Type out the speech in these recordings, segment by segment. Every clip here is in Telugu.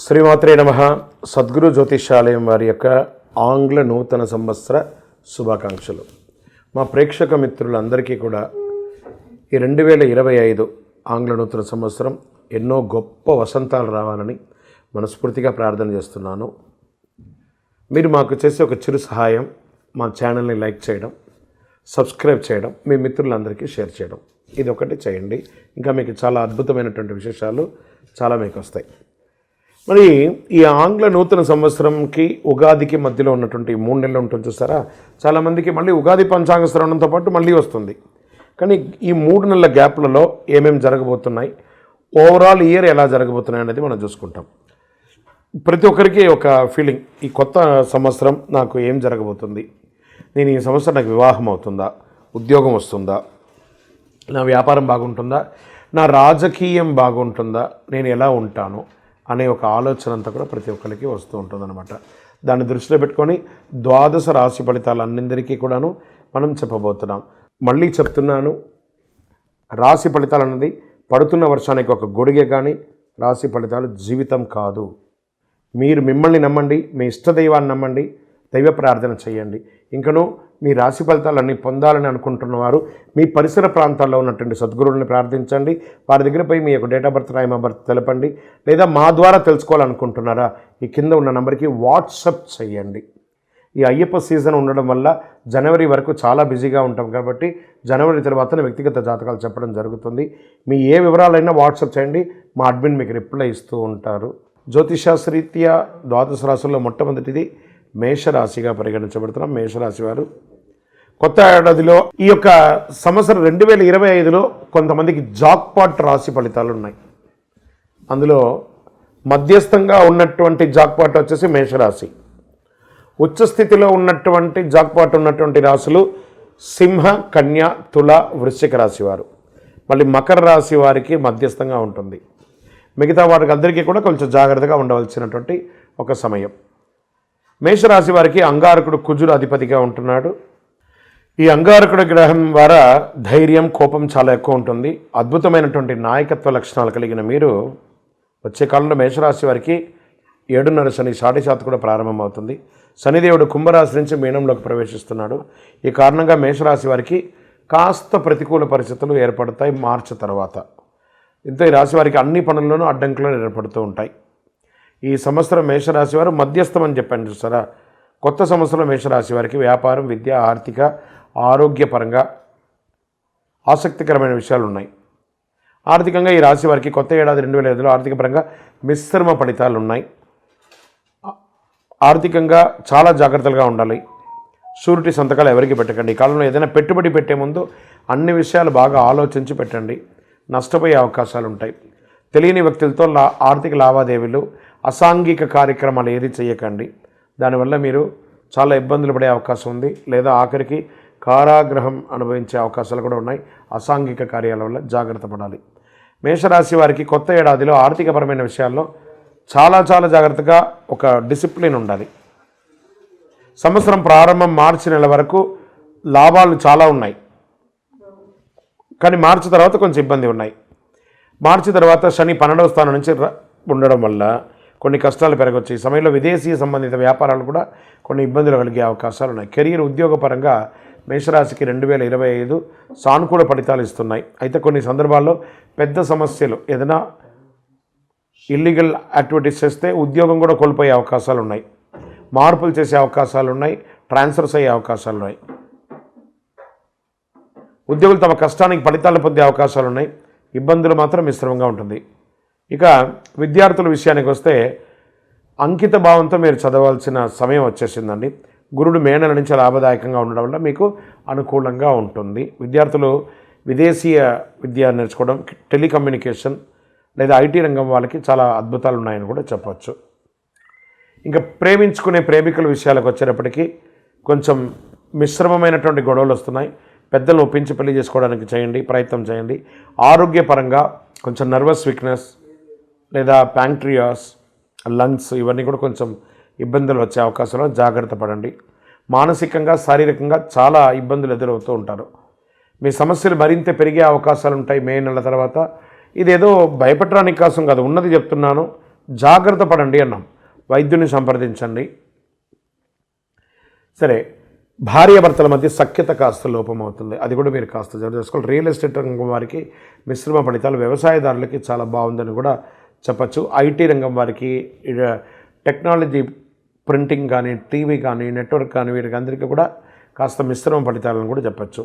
శ్రీమాత్రే నమః. సద్గురు జ్యోతిషాలయం వారి యొక్క ఆంగ్ల నూతన సంవత్సర శుభాకాంక్షలు. మా ప్రేక్షక మిత్రులందరికీ కూడా ఈ 2025 ఆంగ్ల నూతన సంవత్సరం ఎన్నో గొప్ప వసంతాలు రావాలని మనస్ఫూర్తిగా ప్రార్థన చేస్తున్నాను. మీరు మాకు చేసే ఒక చిరు సహాయం, మా ఛానల్ని లైక్ చేయడం, సబ్స్క్రైబ్ చేయడం, మీ మిత్రులందరికీ షేర్ చేయడం, ఇది ఒకటి చేయండి. ఇంకా మీకు చాలా అద్భుతమైనటువంటి విశేషాలు చాలా మీకు వస్తాయి. మరి ఈ ఆంగ్ల నూతన సంవత్సరంకి ఉగాదికి మధ్యలో ఉన్నటువంటి 3 నెలలు ఉంటుంది చూస్తారా, చాలామందికి మళ్ళీ ఉగాది పంచాంగ శ్రవణంతో పాటు మళ్ళీ వస్తుంది. కానీ ఈ 3 నెలల గ్యాప్లలో ఏమేమి జరగబోతున్నాయి, ఓవరాల్ ఇయర్ ఎలా జరగబోతున్నాయి అనేది మనం చూసుకుంటాం. ప్రతి ఒక్కరికి ఒక ఫీలింగ్, ఈ కొత్త సంవత్సరం నాకు ఏం జరగబోతుంది, నేను ఈ సంవత్సరం నాకు వివాహం అవుతుందా, ఉద్యోగం వస్తుందా, నా వ్యాపారం బాగుంటుందా, నా రాజకీయం బాగుంటుందా, నేను ఎలా ఉంటాను అనే ఒక ఆలోచన అంతా కూడా ప్రతి ఒక్కరికి వస్తూ ఉంటుందన్నమాట. దాన్ని దృష్టిలో పెట్టుకొని ద్వాదశ రాశి ఫలితాలు అన్నిందరికీ కూడాను మనం చెప్పబోతున్నాం. మళ్ళీ చెప్తున్నాను, రాశి ఫలితాలు అన్నది పడుతున్న వర్షానికి ఒక గొడుగే, కానీ రాశి ఫలితాలు జీవితం కాదు. మీరు మిమ్మల్ని నమ్మండి, మీ ఇష్టదైవాన్ని నమ్మండి, దైవ ప్రార్థన చేయండి. ఇంకనూ మీ రాశి ఫలితాలన్నీ పొందాలని అనుకుంటున్నవారు మీ పరిసర ప్రాంతాల్లో ఉన్నటువంటి సద్గురువుని ప్రార్థించండి. వారి దగ్గర పోయి మీ యొక్క date of birth, time of birth తెలపండి. లేదా మా ద్వారా తెలుసుకోవాలనుకుంటున్నారా, ఈ కింద ఉన్న నెంబర్కి వాట్సప్ చేయండి. ఈ అయ్యప్ప సీజన్ ఉండడం వల్ల జనవరి వరకు చాలా బిజీగా ఉంటాం కాబట్టి జనవరి తర్వాత వ్యక్తిగత జాతకాలు చెప్పడం జరుగుతుంది. మీ ఏ వివరాలైనా వాట్సప్ చేయండి, మా అడ్మిన్ మీకు రిప్లై ఇస్తూ ఉంటారు. జ్యోతిషాస్త్రరీత్యా ద్వాదశ రాశుల్లో మొట్టమొదటిది మేషరాశిగా పరిగణించబడుతున్నాం. మేషరాశి వారు కొత్త ఏడాదిలో ఈ యొక్క సంవత్సరం 2025లో కొంతమందికి జాక్పాట్ రాశి ఫలితాలు ఉన్నాయి. అందులో మధ్యస్థంగా ఉన్నటువంటి జాక్పాట్ వచ్చేసి మేషరాశి. ఉచ్చస్థితిలో ఉన్నటువంటి జాక్పాట్ ఉన్నటువంటి రాశులు సింహ, కన్య, తుల, వృశ్చిక రాశి వారు. మళ్ళీ మకర రాశి వారికి మధ్యస్థంగా ఉంటుంది. మిగతా వారికి అందరికీ కూడా కొంచెం జాగ్రత్తగా ఉండవలసినటువంటి ఒక సమయం. మేషరాశి వారికి అంగారకుడు కుజుడు అధిపతిగా ఉంటున్నాడు. ఈ అంగారకుడు గ్రహం ద్వారా ధైర్యం, కోపం చాలా ఎక్కువ ఉంటుంది. అద్భుతమైనటువంటి నాయకత్వ లక్షణాలు కలిగిన మీరు వచ్చే కాలంలో మేషరాశి వారికి 7.5 శని సాటిశాత్ కూడా ప్రారంభమవుతుంది. శనిదేవుడు కుంభరాశి నుంచి మీనంలోకి ప్రవేశిస్తున్నాడు. ఈ కారణంగా మేషరాశి వారికి కాస్త ప్రతికూల పరిస్థితులు ఏర్పడతాయి మార్చి తర్వాత. ఇంత ఈ రాశి వారికి అన్ని పనుల్లోనూ అడ్డంకులు ఏర్పడుతూ ఉంటాయి. ఈ సంవత్సరం మేషరాశి వారు మధ్యస్థం అని చెప్పాను చూస్తారా. కొత్త సంవత్సరం మేషరాశి వారికి వ్యాపారం, విద్య, ఆర్థిక, ఆరోగ్యపరంగా ఆసక్తికరమైన విషయాలు ఉన్నాయి. ఆర్థికంగా ఈ రాశి వారికి కొత్త ఏడాది 2025లో ఆర్థిక పరంగా మిశ్రమ ఫలితాలు ఉన్నాయి. ఆర్థికంగా చాలా జాగ్రత్తలుగా ఉండాలి. షూరిటీ సంతకాలు ఎవరికి పెట్టకండి. ఈ కాలంలో ఏదైనా పెట్టుబడి పెట్టే ముందు అన్ని విషయాలు బాగా ఆలోచించి పెట్టండి, నష్టపోయే అవకాశాలు ఉంటాయి. తెలియని వ్యక్తులతో ఆర్థిక లావాదేవీలు, అసాంఘిక కార్యక్రమాలు ఏది చేయకండి. దానివల్ల మీరు చాలా ఇబ్బందులు పడే అవకాశం ఉంది, లేదా ఆఖరికి కారాగృహం అనుభవించే అవకాశాలు కూడా ఉన్నాయి. అసాంఘిక కార్యాల వల్ల జాగ్రత్త పడాలి. మేషరాశి వారికి కొత్త ఏడాదిలో ఆర్థికపరమైన విషయాల్లో చాలా జాగ్రత్తగా ఒక డిసిప్లిన్ ఉండాలి. సంవత్సరం ప్రారంభం మార్చి నెల వరకు లాభాలు చాలా ఉన్నాయి, కానీ మార్చి తర్వాత కొంచెం ఇబ్బంది ఉన్నాయి. మార్చి తర్వాత శని 12వ స్థానం నుంచి ఉండడం వల్ల కొన్ని కష్టాలు పెరగవచ్చు. ఈ సమయంలో విదేశీ సంబంధిత వ్యాపారాలు కూడా కొన్ని ఇబ్బందులు కలిగే అవకాశాలు ఉన్నాయి. కెరీర్, ఉద్యోగపరంగా మేషరాశికి 2025 సానుకూల ఫలితాలు ఇస్తున్నాయి. అయితే కొన్ని సందర్భాల్లో పెద్ద సమస్యలు, ఏదైనా ఇల్లీగల్ యాక్టివిటీస్ చేస్తే ఉద్యోగం కూడా కోల్పోయే అవకాశాలు ఉన్నాయి. మార్పులు చేసే అవకాశాలు ఉన్నాయి. ట్రాన్స్ఫర్స్ అయ్యే అవకాశాలు ఉన్నాయి. ఉద్యోగులు తమ కష్టానికి ఫలితాలు పొందే అవకాశాలు ఉన్నాయి. ఇబ్బందులు మాత్రం మిశ్రమంగా ఉంటుంది. ఇక విద్యార్థుల విషయానికి వస్తే అంకిత భావంతో మీరు చదవాల్సిన సమయం వచ్చేసిందండి. గురుడు మే నెల నుంచి లాభదాయకంగా ఉండడం వల్ల మీకు అనుకూలంగా ఉంటుంది. విద్యార్థులు విదేశీయ విద్య నేర్చుకోవడం, టెలికమ్యూనికేషన్ లేదా ఐటీ రంగం వాళ్ళకి చాలా అద్భుతాలు ఉన్నాయని కూడా చెప్పవచ్చు. ఇంకా ప్రేమించుకునే ప్రేమికుల విషయాలకు వచ్చేటప్పటికీ కొంచెం మిశ్రమమైనటువంటి గొడవలు వస్తున్నాయి. పెద్దలను ఒప్పించి పెళ్లి చేసుకోవడానికి ప్రయత్నం చేయండి. ఆరోగ్యపరంగా కొంచెం నర్వస్ వీక్నెస్ లేదా ప్యాంక్రియాస్, లంగ్స్ ఇవన్నీ కూడా కొంచెం ఇబ్బందులు వచ్చే అవకాశాలు, జాగ్రత్త పడండి. మానసికంగా, శారీరకంగా చాలా ఇబ్బందులు ఎదురవుతూ ఉంటారు. మీ సమస్యలు మరింత పెరిగే అవకాశాలు ఉంటాయి మే నెల తర్వాత. ఇదేదో భయపెట్టడానికి కోసం కాదు, ఉన్నది చెప్తున్నాను. జాగ్రత్త పడండి అన్నాం. వైద్యుని సంప్రదించండి. సరే, భార్యాభర్తల మధ్య సఖ్యత కాస్త లోపమవుతుంది, అది కూడా మీరు కాస్త జాగ్రత్త చేసుకోవాలి. రియల్ ఎస్టేట్ రంగం వారికి మిశ్రమ ఫలితాలు, వ్యవసాయదారులకి చాలా బాగుందని కూడా చెప్పచ్చు. ఐటీ రంగం వారికి, టెక్నాలజీ, ప్రింటింగ్ కానీ, టీవీ కానీ, నెట్వర్క్ కానీ, వీరికి అందరికీ కూడా కాస్త మిశ్రమ ఫలితాలను కూడా చెప్పచ్చు.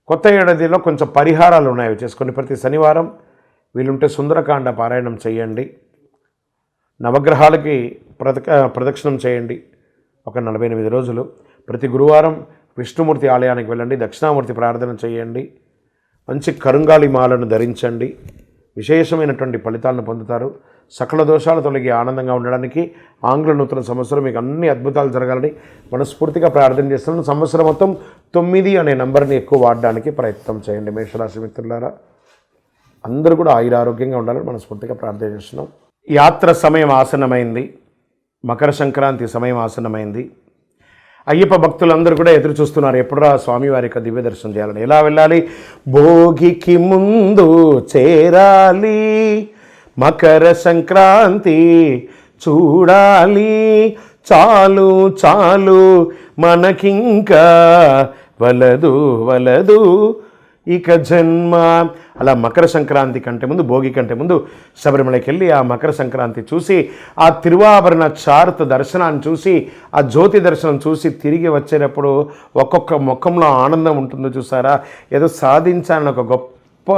కొత్త ఏడాదిలో కొంచెం పరిహారాలు ఉన్నాయి, చేసుకొని ప్రతి శనివారం వీలుంటే సుందరకాండ పారాయణం చేయండి. నవగ్రహాలకి ప్రదక్షిణం చేయండి ఒక 48 రోజులు. ప్రతి గురువారం విష్ణుమూర్తి ఆలయానికి వెళ్ళండి, దక్షిణామూర్తి ప్రార్థన చేయండి. మంచి కరుంగాళి మాలను ధరించండి. విశేషమైనటువంటి ఫలితాలను పొందుతారు. సకల దోషాలు తొలగి ఆనందంగా ఉండడానికి ఆంగ్ల నూతన సంవత్సరం మీకు అన్ని అద్భుతాలు జరగాలని మనస్ఫూర్తిగా ప్రార్థన చేస్తున్నాను. సంవత్సరం మొత్తం 9 అనే నంబర్ని ఎక్కువ వాడడానికి ప్రయత్నం చేయండి. మేషరాశి మిత్రులారా, అందరూ కూడా ఆయురారోగ్యంగా ఉండాలని మనస్ఫూర్తిగా ప్రార్థన చేస్తున్నాం. యాత్ర సమయం ఆసన్నమైంది. మకర సంక్రాంతి సమయం ఆసన్నమైంది. అయ్యప్ప భక్తులందరూ కూడా ఎదురు చూస్తున్నారు, ఎప్పుడురా స్వామివారి యొక్క దివ్య దర్శనం చేయాలని. ఎలా వెళ్ళాలి? భోగికి ముందు చేరాలి, మకర సంక్రాంతి చూడాలి, చాలు చాలు మనకింకా వలదు వలదు ఇక జన్మ. అలా మకర సంక్రాంతి కంటే ముందు, భోగి కంటే ముందు శబరిమలకి వెళ్ళి ఆ మకర సంక్రాంతి చూసి, ఆ తిరువాభరణ చారుత దర్శనాన్ని చూసి, ఆ జ్యోతి దర్శనం చూసి తిరిగి వచ్చేటప్పుడు ఒక్కొక్క ముఖంలో ఆనందం ఉంటుందో చూసారా, ఏదో సాధించాలని ఒక గొప్ప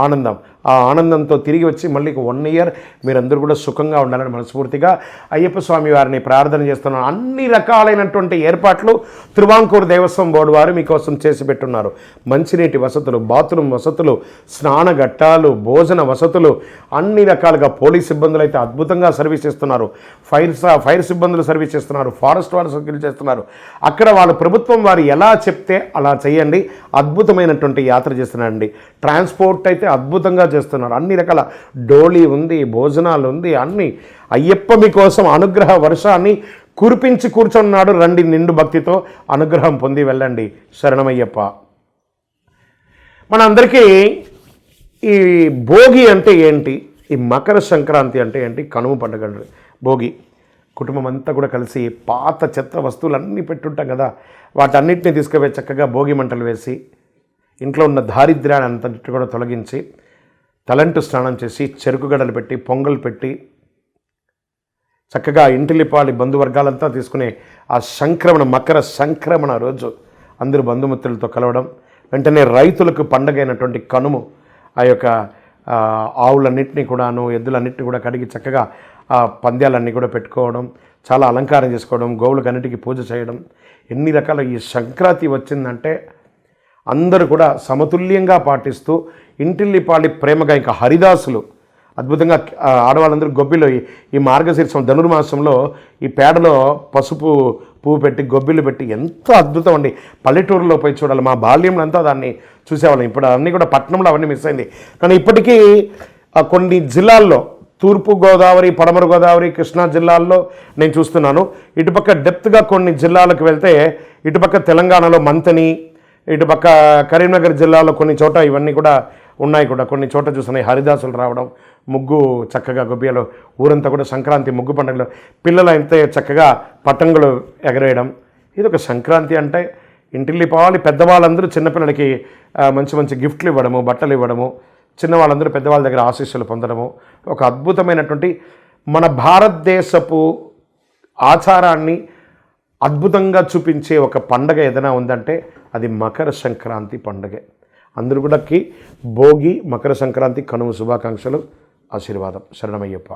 ఆనందం. ఆ ఆనందంతో తిరిగి వచ్చి మళ్ళీ 1 ఇయర్ మీరందరూ కూడా సుఖంగా ఉండాలని మనస్ఫూర్తిగా అయ్యప్ప స్వామి వారిని ప్రార్థన చేస్తున్నాను. అన్ని రకాలైనటువంటి ఏర్పాట్లు తిరువాంకూరు దేవస్వం బోర్డు వారు మీకోసం చేసి పెట్టున్నారు. మంచినీటి వసతులు, బాత్రూమ్ వసతులు, స్నానఘట్టాలు, భోజన వసతులు, అన్ని రకాలుగా. పోలీస్ సిబ్బందులు అయితే అద్భుతంగా సర్వీస్ చేస్తున్నారు. ఫైర్ సిబ్బందులు సర్వీస్ చేస్తున్నారు. ఫారెస్ట్ వారు సర్వీస్ చేస్తున్నారు. అక్కడ వాళ్ళు ప్రభుత్వం వారు ఎలా చెప్తే అలా చేయండి. అద్భుతమైనటువంటి యాత్ర చేస్తున్నారండి. ట్రాన్స్పోర్ట్ అయితే అద్భుతంగా చేస్తున్నారు. అన్ని రకాల డోలీ ఉంది, భోజనాలు ఉంది, అన్ని. అయ్యప్ప మీకోసం అనుగ్రహ వర్షాన్ని కురిపించి కూర్చున్నాడు. రండి, నిండు భక్తితో అనుగ్రహం పొంది వెళ్ళండి. శరణమయ్యప్ప. మనందరికీ ఈ భోగి అంటే ఏంటి, ఈ మకర సంక్రాంతి అంటే ఏంటి, కనుమ పండుగ భోగి. కుటుంబం అంతా కూడా కలిసి పాత చెత్త వస్తువులన్నీ పెట్టుంటాం కదా, వాటన్నిటిని తీసుకుపోయి చక్కగా భోగి మంటలు వేసి ఇంట్లో ఉన్న దారిద్ర్యాన్ని అంతటి కూడా తొలగించి తలంటు స్నానం చేసి చెరుకు గడలు పెట్టి పొంగల్ పెట్టి చక్కగా ఇంటిలిపాలి బంధువర్గాలంతా తీసుకునే ఆ సంక్రమణ, మకర సంక్రమణ రోజు అందరూ బంధుమిత్రులతో కలవడం. వెంటనే రైతులకు పండగైనటువంటి కనుము ఆ యొక్క ఆవులన్నింటినీ కూడాను, ఎద్దులన్నింటినీ కూడా కడిగి చక్కగా ఆ పంద్యాలన్నీ కూడా పెట్టుకోవడం, చాలా అలంకారం చేసుకోవడం, గోవులకు అన్నిటికీ పూజ చేయడం. ఎన్ని రకాల ఈ సంక్రాంతి వచ్చిందంటే అందరూ కూడా సమతుల్యంగా పాటిస్తూ ఇంటిల్లిపాలి ప్రేమగా, ఇంకా హరిదాసులు అద్భుతంగా ఆడవాళ్ళందరూ గొబ్బిలో ఈ మార్గశీర్షం ధనుర్మాసంలో ఈ పేడలో పసుపు పువ్వు పెట్టి గొబ్బిలు పెట్టి ఎంత అద్భుతం అండి. పల్లెటూరులో పోయి చూడాలి. మా బాల్యంలో అంతా దాన్ని చూసేవాళ్ళం. ఇప్పుడు అన్నీ కూడా పట్టణంలో అవన్నీ మిస్ అయింది. కానీ ఇప్పటికీ కొన్ని జిల్లాల్లో, తూర్పు గోదావరి, పడమర గోదావరి, కృష్ణా జిల్లాల్లో నేను చూస్తున్నాను. ఇటుపక్క డెప్త్గా కొన్ని జిల్లాలకు వెళ్తే, ఇటుపక్క తెలంగాణలో మంతని, ఇటుపక్క కరీంనగర్ జిల్లాలో కొన్ని చోట ఇవన్నీ కూడా ఉన్నాయి. కూడా కొన్ని చోట చూస్తున్నాయి హరిదాసులు రావడం, ముగ్గు చక్కగా గొబ్బియలో ఊరంతా కూడా సంక్రాంతి ముగ్గు పండుగలో పిల్లలు అయితే చక్కగా పతంగులు ఎగరేయడం. ఇది ఒక సంక్రాంతి అంటే. ఇంటిల్లిపాలి పెద్దవాళ్ళందరూ చిన్నపిల్లలకి మంచి మంచి గిఫ్ట్లు ఇవ్వడము, బట్టలు ఇవ్వడము, చిన్నవాళ్ళందరూ పెద్దవాళ్ళ దగ్గర ఆశీస్సులు పొందడము. ఒక అద్భుతమైనటువంటి మన భారతదేశపు ఆచారాన్ని అద్భుతంగా చూపించే ఒక పండగ ఏదైనా ఉందంటే అది మకర సంక్రాంతి పండుగే. అందరూ కూడా భోగి, మకర సంక్రాంతి, కనుమ శుభాకాంక్షలు, ఆశీర్వాదం. శరణమయ్యప్ప.